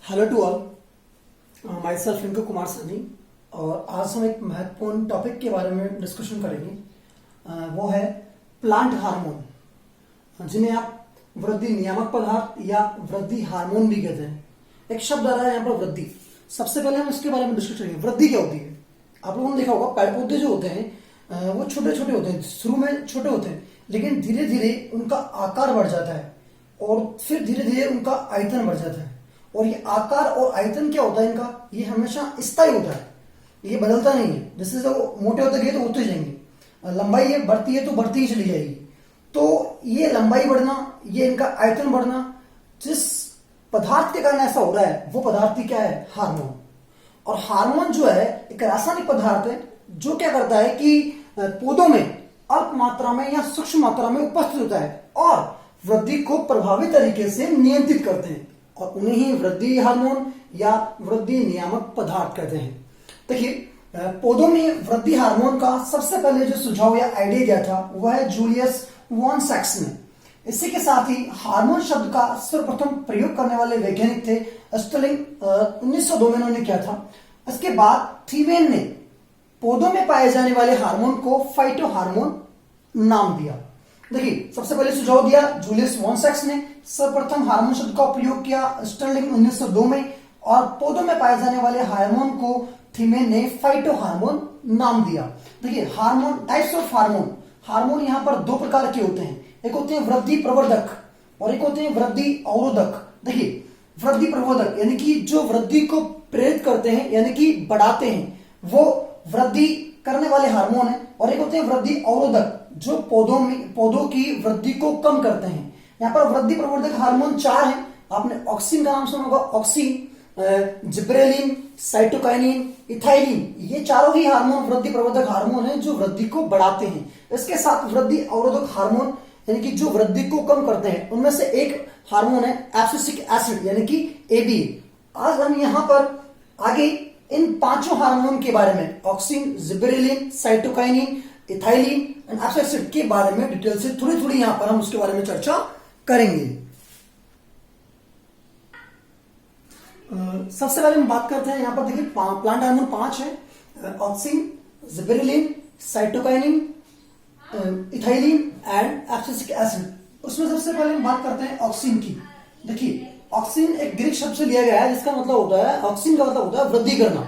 Hello to all, myself Rinku Kumar Sunny. और आज हम एक महत्वपूर्ण टॉपिक के बारे में डिस्कशन करेंगे। वो है प्लांट हार्मोन, जिन्हें आप वृद्धि नियामक पदार्थ या वृद्धि हार्मोन भी कहते हैं। एक शब्द आ रहा है यहाँ पर वृद्धि। सबसे पहले हम इसके बारे में डिस्कस करेंगे। वृद्धि क्या होती है? आप लोगों ने देखा होगा पेड़ पौधे जो होते हैं वो छोटे छोटे होते हैं, शुरू में छोटे होते हैं, लेकिन धीरे धीरे उनका आकार बढ़ जाता है और फिर धीरे धीरे उनका आयतन बढ़ जाता है। और ये आकार और आयतन क्या होता है इनका, ये हमेशा स्थायी होता है, ये बदलता नहीं है। जैसे वो मोटे होते गए तो होते जाएंगे, लंबाई ये बढ़ती है तो बढ़ती ही चली जाएगी। तो ये लंबाई बढ़ना, ये इनका आयतन बढ़ना, जिस पदार्थ के कारण ऐसा हो रहा है वो पदार्थ ही क्या है? हार्मोन। और हार्मोन जो है एक रासायनिक पदार्थ है जो क्या करता है कि पौधों में अल्प मात्रा में या सूक्ष्म मात्रा में उपस्थित होता है और वृद्धि को प्रभावी तरीके से नियंत्रित करते हैं, और उन्हें ही वृद्धि हार्मोन या वृद्धि नियामक पदार्थ कहते हैं। देखिए, पौधों में वृद्धि हार्मोन का सबसे पहले जो सुझाव या आइडिया दिया था वह है जूलियस वॉन सैक्स ने। इसी के साथ ही हार्मोन शब्द का सर्वप्रथम प्रयोग करने वाले वैज्ञानिक थे स्टर्लिंग, 1902 में उन्होंने किया था। इसके बाद थीवेन ने पौधों में पाए जाने वाले हार्मोन को फाइटो हार्मोन नाम दिया। देखिए, सबसे पहले सुझाव दिया जूलियस वॉन सैक्स ने, सर्वप्रथम हार्मोन शब्द का उपयोग किया स्टर्लिंग 1902 में, और पौधों में पाए जाने वाले हार्मोन को थीमेन ने फाइटो हार्मोन नाम दिया। देखिए, hormone, types of hormone. Hormone यहाँ पर दो प्रकार के होते हैं, एक होते हैं वृद्धि प्रवर्धक और एक होते हैं वृद्धि अवरोधक। देखिए, वृद्धि प्रवर्धक यानी कि जो वृद्धि को प्रेरित करते हैं यानी कि बढ़ाते हैं, वो वृद्धि करने वाले हार्मोन है। और एक होते हैं वृद्धि अवरोधक जो पौधों की वृद्धि को कम करते हैं। यहाँ पर वृद्धि प्रवर्धक हार्मोन 4 हैं। आपने ऑक्सिन का नाम सुना होगा, ऑक्सिन, जिब्रेलिन, साइटोकाइनिन, इथाइलिन, ये चारों ही हार्मोन वृद्धि प्रवर्धक हार्मोन है जो वृद्धि को बढ़ाते हैं। इसके साथ वृद्धि अवरोधक हार्मोन यानी कि जो वृद्धि को कम करते हैं, उनमें से एक हार्मोन है एब्सिसिक एसिड यानी कि एबी। आज हम यहाँ पर आगे इन पांचों हार्मोन के बारे में, auxin, gibberellin, cytokinin, ethylene and abscisic acid के बारे में डिटेल से थोड़ी थोड़ी यहां पर हम उसके बारे में चर्चा करेंगे। सबसे पहले हम बात करते हैं यहाँ पर। देखिए, प्लांट हार्मोन 5 है, auxin, gibberellin, cytokinin, ethylene and abscisic acid. उसमें सबसे पहले हम बात करते हैं ऑक्सिन की। देखिए, ऑक्सिन एक ग्रीक शब्द से लिया गया है जिसका मतलब होता है, ऑक्सिन का मतलब होता है वृद्धि करना,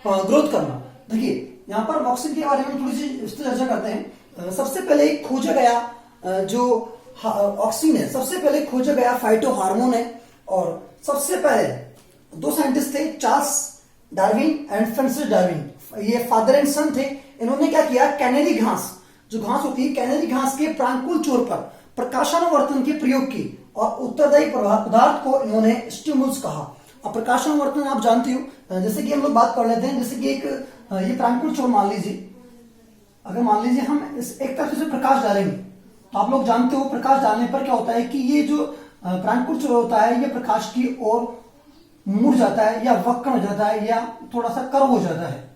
ग्रोथ करना। देखिए, यहाँ पर ऑक्सिन के बारे में थोड़ी सी चर्चा करते हैं। सबसे पहले खोजा गया जो ऑक्सिन है, सबसे पहले खोजा गया फाइटो हार्मोन है। और सबसे पहले दो साइंटिस्ट थे, Charles Darwin and Francis Darwin. ये फादर एंड सन थे। इन्होंने क्या किया, कैनेरी घास, जो घास होती है, कैनेरी घास के प्रांकुल छोर पर प्रकाशानुवर्तन के प्रयोग की और उत्तरदायी पदार्थ को इन्होंने स्टिमुल्स कहा। अब प्रकाशानुवर्तन आप जानते हो, जैसे कि हम लोग बात कर लेते हैं, जैसे कि एक ये प्रांकुल छोर मान लीजिए, अगर मान लीजिए हम इस एक तरफ से प्रकाश डालेंगे तो आप लोग जानते हो प्रकाश डालने पर क्या होता है कि ये जो प्रांकुल छोर होता है ये प्रकाश की ओर मुड़ जाता है या वक्र हो जाता है या थोड़ा सा कर्व हो जाता है,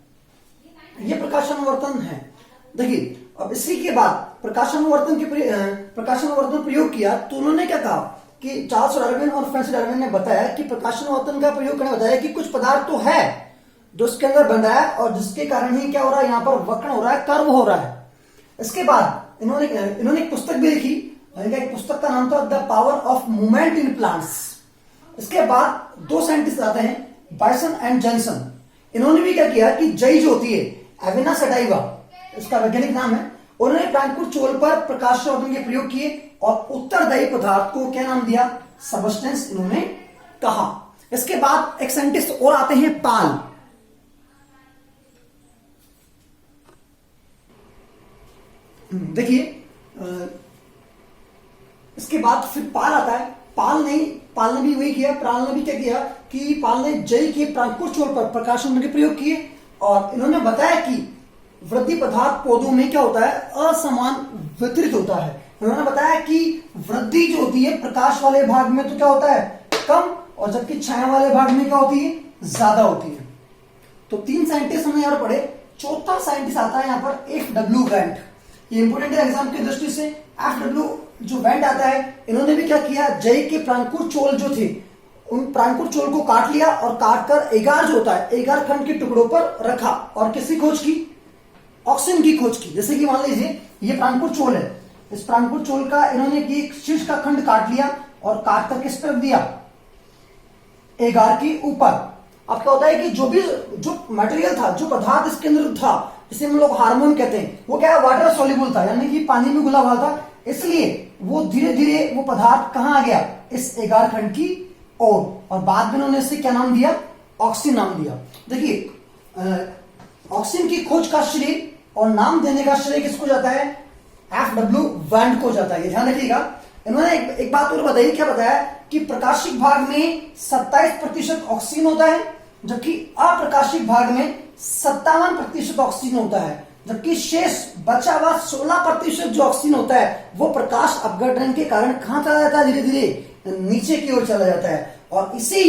ये प्रकाशानुवर्तन है। देखिए, अब इसी के बाद प्रकाशानुवर्तन प्रयोग किया तो उन्होंने क्या कहा कि चार्ल्स डार्विन और फ्रांसिस डार्विन ने बताया कि प्रकाशानुवर्तन का प्रयोग करने बताया कि कुछ पदार्थ तो है जो इसके अंदर बन रहा है और जिसके कारण ही क्या हो रहा है, यहाँ पर वक्र हो रहा है, कर्व हो रहा है। इसके बाद इन्होंने एक पुस्तक भी लिखी, एक पुस्तक का नाम था the power of movement in plants. इसके बाद दो साइंटिस्ट आते हैं, बायसन एंड जेनसन। इन्होंने भी क्या किया कि जई जो होती है, एविना सटाइवा इसका वैज्ञानिक नाम है, उन्होंने प्रांकुल छोर पर प्रकाशानुवर्तन के प्रयोग किए और उत्तरदायी पदार्थ को क्या नाम दिया, सबस्टेंस इन्होंने कहा। इसके बाद एक साइंटिस्ट और आते हैं, पाल। देखिए, इसके बाद फिर पाल आता है। पाल ने भी वही किया। पाल ने भी क्या किया कि पाल ने जई के प्रांकुल छोर पर प्रकाशानुवर्तन के प्रयोग किए और इन्होंने बताया कि वृद्धि पदार्थ पौधों में क्या होता है, असमान वितरित होता है। उन्होंने बताया कि वृद्धि जो होती है प्रकाश वाले भाग में तो क्या होता है, कम, और जबकि छाया वाले भाग में क्या होती है, ज्यादा होती है। तो 3 साइंटिस्ट हमने यहाँ पढ़े। चौथा साइंटिस्ट आता है यहाँ पर एफ.डब्ल्यू. वेंट। ये इंपोर्टेंट है एग्जाम की दृष्टि से। एफ.डब्ल्यू. जो वेंट आता है, इन्होंने भी क्या किया, जई के प्रांकुल छोर जो थे उन प्राणकुट चोल को काट लिया और काटकर एगार जो होता है एगार खंड के टुकड़ों पर रखा और किसकी खोज की? ऑक्सीन की खोज की। जैसे कि मान लीजिए ये प्राणकुट चोल है, इस प्राणकुट चोल का इन्होंने की शीर्ष का खंड काट लिया और काट कर किस पर रख दिया? एगार के ऊपर। अब क्या होता है कि जो मटेरियल था, जो पदार्थ इसके अंदर था, जिसे हम लोग हार्मोन कहते हैं, वो क्या है? वाटर सोल्यूबल था, यानी कि पानी में घुला हुआ था। इसलिए वो धीरे धीरे वो पदार्थ कहां आ गया? इस एगार खंड की ओर। और बाद में उन्होंने इसे क्या नाम दिया? ऑक्सीन नाम दिया। देखिए ऑक्सीन की खोज का श्रेय और नाम देने का श्रेय किसको जाता है? FW वैंड को जाता है। ध्यान रखिएगा। इन्होंने एक बात और बताई, क्या बताया कि प्रकाशिक भाग में 27% ऑक्सीजन होता है, जबकि अप्रकाशिक भाग में 57% ऑक्सीजन होता है, जबकि शेष बचा हुआ 16% जो ऑक्सीजन होता है वो प्रकाश अपघटन के कारण कहां चला जाता है? धीरे धीरे नीचे की ओर चला जाता है। और इसी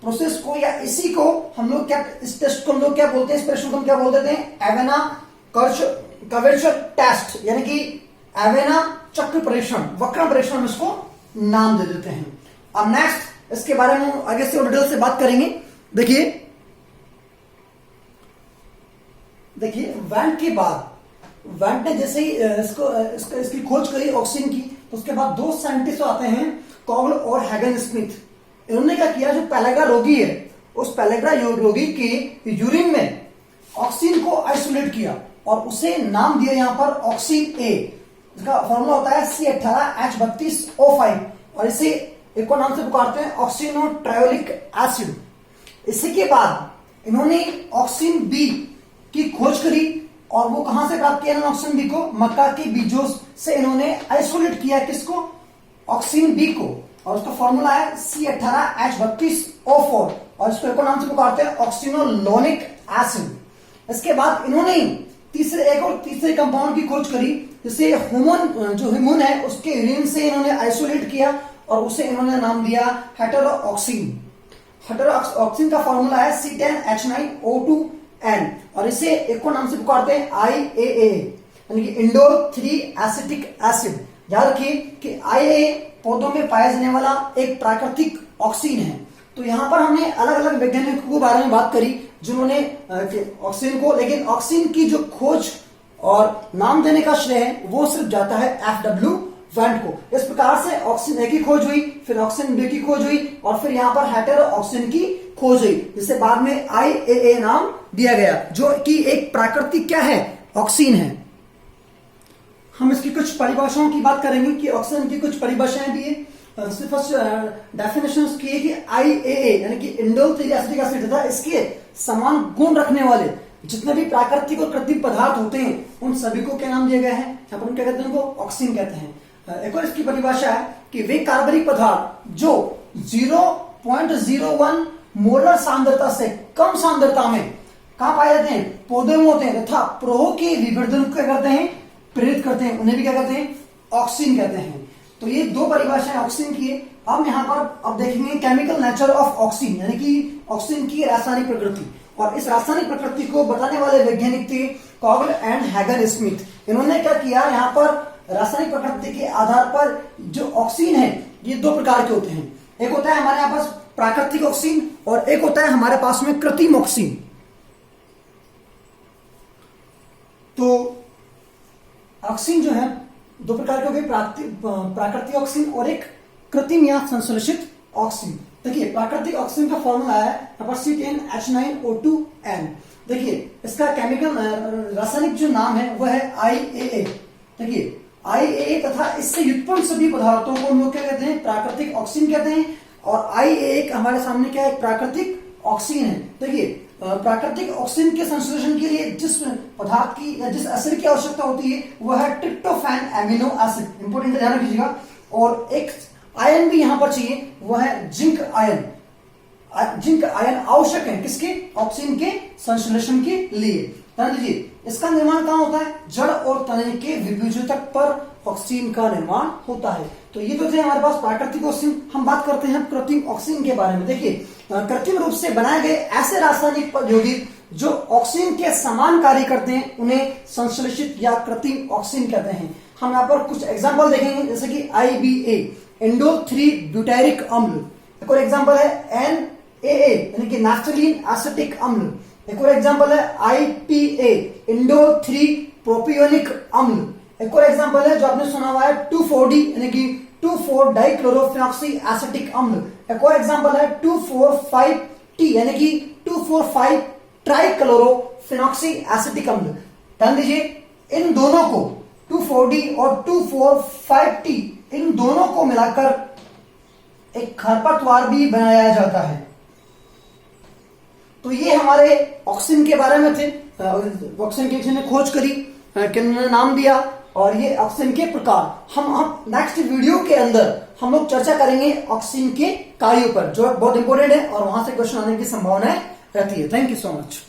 प्रोसेस को या इसी को हम लोग क्या, इस टेस्ट को हम लोग क्या बोलते हैं? इस प्रश्न को हम क्या बोल देते हैं? एवेना कर्वेचर टेस्ट, यानी कि एवेना चक्र परीक्षण, वक्र परीक्षण, हम इसको नाम दे देते हैं। अब नेक्स्ट इसके बारे में आगे से डिटेल से बात करेंगे। देखिए वैंड के बाद, वैंड ने जैसे ही इसकी खोज करी ऑक्सीजन की, तो उसके बाद दो साइंटिस्ट आते हैं, कॉगल और हैगन स्मिथ। इन्होंने क्या किया? जो पेलेग्रा रोगी है, उस पेलेग्रा रोगी के यूरिन में ऑक्सीजन को आइसोलेट किया और उसे नाम दिया यहां पर ऑक्सीन ए। इसका फॉर्मूला होता है C18H32O5 और इसे एक और नाम से पुकारते हैं ऑक्सीनोट्रायोलिक एसिड। इसी के बाद इन्होंने ऑक्सीन बी की खोज करी और वो कहां से प्राप्त किया? ऑक्सीन बी को मक्का के बीजों से इन्होंने आइसोलेट किया। किसको? ऑक्सीन बी को। और उसका फॉर्मूला है C18H32O4 और इसको एक और नाम से पुकारते हैं ऑक्सीनोलोनिक एसिड। इसके बाद इन्होंने तीसरे कंपाउंड की खोज करी, जिसे ह्यूमन है उसके यूरिन से इन्होंने आइसोलेट किया और उसे इन्होंने नाम दिया हेटेरोऑक्सीन। हेटेरोऑक्सीन का फॉर्मूला है C10H9O2N और इसे एक और नाम से पुकारते हैं IAA, यानी कि इंडोल 3 एसिटिक एसिड। याद रखिए कि IAA पौधों में पाया जाने वाला एक प्राकृतिक ऑक्सीन है। तो यहां पर हमने अलग अलग वैज्ञानिकों के बारे में बात करी जिन्होंने ऑक्सीजन को, लेकिन ऑक्सीजन की जो खोज और नाम देने का श्रेय है वो सिर्फ जाता है FW वैंड को। इस प्रकार से ऑक्सीजन ए की खोज हुई, फिर ऑक्सीजन बी की खोज हुई और फिर यहां पर हेटेरोऑक्सीन की खोज हुई, जिसे बाद में IAA नाम दिया गया, जो कि एक प्राकृतिक क्या है? ऑक्सीन है। हम इसकी कुछ परिभाषाओं की बात करेंगे कि ऑक्सीजन की कुछ परिभाषाएं भी है। फर्स्ट डेफिनेशन की है कि IAA यानी कि इंडोल 3 एसिटिक एसिड था, इसके समान गुण रखने वाले जितने भी प्राकृतिक और कृत्रिम पदार्थ होते हैं उन सभी को क्या नाम दिया गया है? यहाँ पर क्या कहते हैं? उनको ऑक्सीन कहते हैं। एक और इसकी परिभाषा है कि वे कार्बनिक पदार्थ जो 0.01 मोलर सांद्रता से कम सांद्रता में कहां पाए जाते हैं? पौधे में होते हैं तथा प्रोह के विवर्धन को क्या करते हैं? प्रेरित करते हैं। उन्हें भी क्या कहते हैं? ऑक्सीन कहते हैं। तो ये दो परिभाषाएं ऑक्सीजन की है। अब यहां पर अब देखेंगे केमिकल नेचर ऑफ ऑक्सीजन, यानी कि ऑक्सीजन की रासायनिक प्रकृति। और इस रासायनिक प्रकृति को बताने वाले वैज्ञानिक थे कॉगल एंड हैगन स्मिथ। इन्होंने क्या किया? यहाँ पर रासायनिक प्रकृति के आधार पर जो ऑक्सीजन है ये दो प्रकार के होते हैं। एक होता है हमारे यहाँ पास प्राकृतिक ऑक्सीजन और एक होता है हमारे पास में कृत्रिम ऑक्सीजन। तो ऑक्सीजन जो है दो प्रकार के हो गए, प्राकृतिक ऑक्सीजन और एक कृत्रिम या संश्लेषित ऑक्सीजन। देखिए प्राकृतिक ऑक्सीजन का फॉर्मूला है यहाँ पर C10H9O2N। देखिए इसका केमिकल रासायनिक जो नाम है वह है IAA। देखिए IAA तथा इससे व्युत्पन्न सभी पदार्थों को हम लोग क्या कहते हैं? प्राकृतिक ऑक्सीजन कहते हैं। और IAA हमारे सामने क्या है? प्राकृतिक ऑक्सीजन है। देखिए प्राकृतिक ऑक्सीजन के संश्लेषण के लिए जिस पदार्थ की या जिस एसिड की आवश्यकता होती है वह है ट्रिप्टोफैन एमिनो एसिड। इंपोर्टेंट ध्यान रखिएगा। और एक आयन भी यहां पर चाहिए, वह है जिंक आयन। जिंक आयन आवश्यक है किसके? ऑक्सीजन के संश्लेषण के लिए। ध्यान दीजिए इसका निर्माण कहां होता है? जड़ और तने के विभेदक पर ऑक्सीजन का निर्माण होता है। तो ये तो थे हमारे पास प्राकृतिक ऑक्सीजन। हम बात करते हैं कृत्रिम ऑक्सीजन के बारे में। देखिए कृत्रिम रूप से बनाए गए ऐसे रासायनिक यौगिक जो ऑक्सीजन के समान कार्य करते हैं उन्हें संश्लेषित या कृत्रिम ऑक्सीजन कहते हैं। हम यहाँ पर कुछ एग्जाम्पल देखेंगे, जैसे कि IBA इंडोल 3 ब्यूटायरिक अम्ल, एक और एग्जांपल है NaA यानी कि नैफ्थलीन एसिटिक अम्ल। एक और एग्जांपल है IPA इंडोल 3 प्रोपियोनिक अम्ल। एक और एग्जांपल है जो आपने सुना हुआ है 2,4-D यानी कि 2,4 डाइक्लोरोफेनॉक्सी एसिटिक अम्ल। एक और एग्जांपल है 2,4,5-T यानी कि 2,4,5 ट्राइक्लोरोफेनॉक्सी एसिटिक अम्ल। ध्यान दीजिए, इन दोनों को 2,4-D और 2,4,5-T इन दोनों को मिलाकर एक खरपतवार भी बनाया जाता है। तो ये हमारे ऑक्सिन के बारे में थे। ऑक्सिन की किसी ने खोज करी, किन्होंने नाम दिया, और ये ऑक्सिन के प्रकार। हम नेक्स्ट वीडियो के अंदर हम लोग चर्चा करेंगे ऑक्सिन के कार्यों पर, जो बहुत इंपॉर्टेंट है और वहां से क्वेश्चन आने की संभावना रहती है। Thank you so much.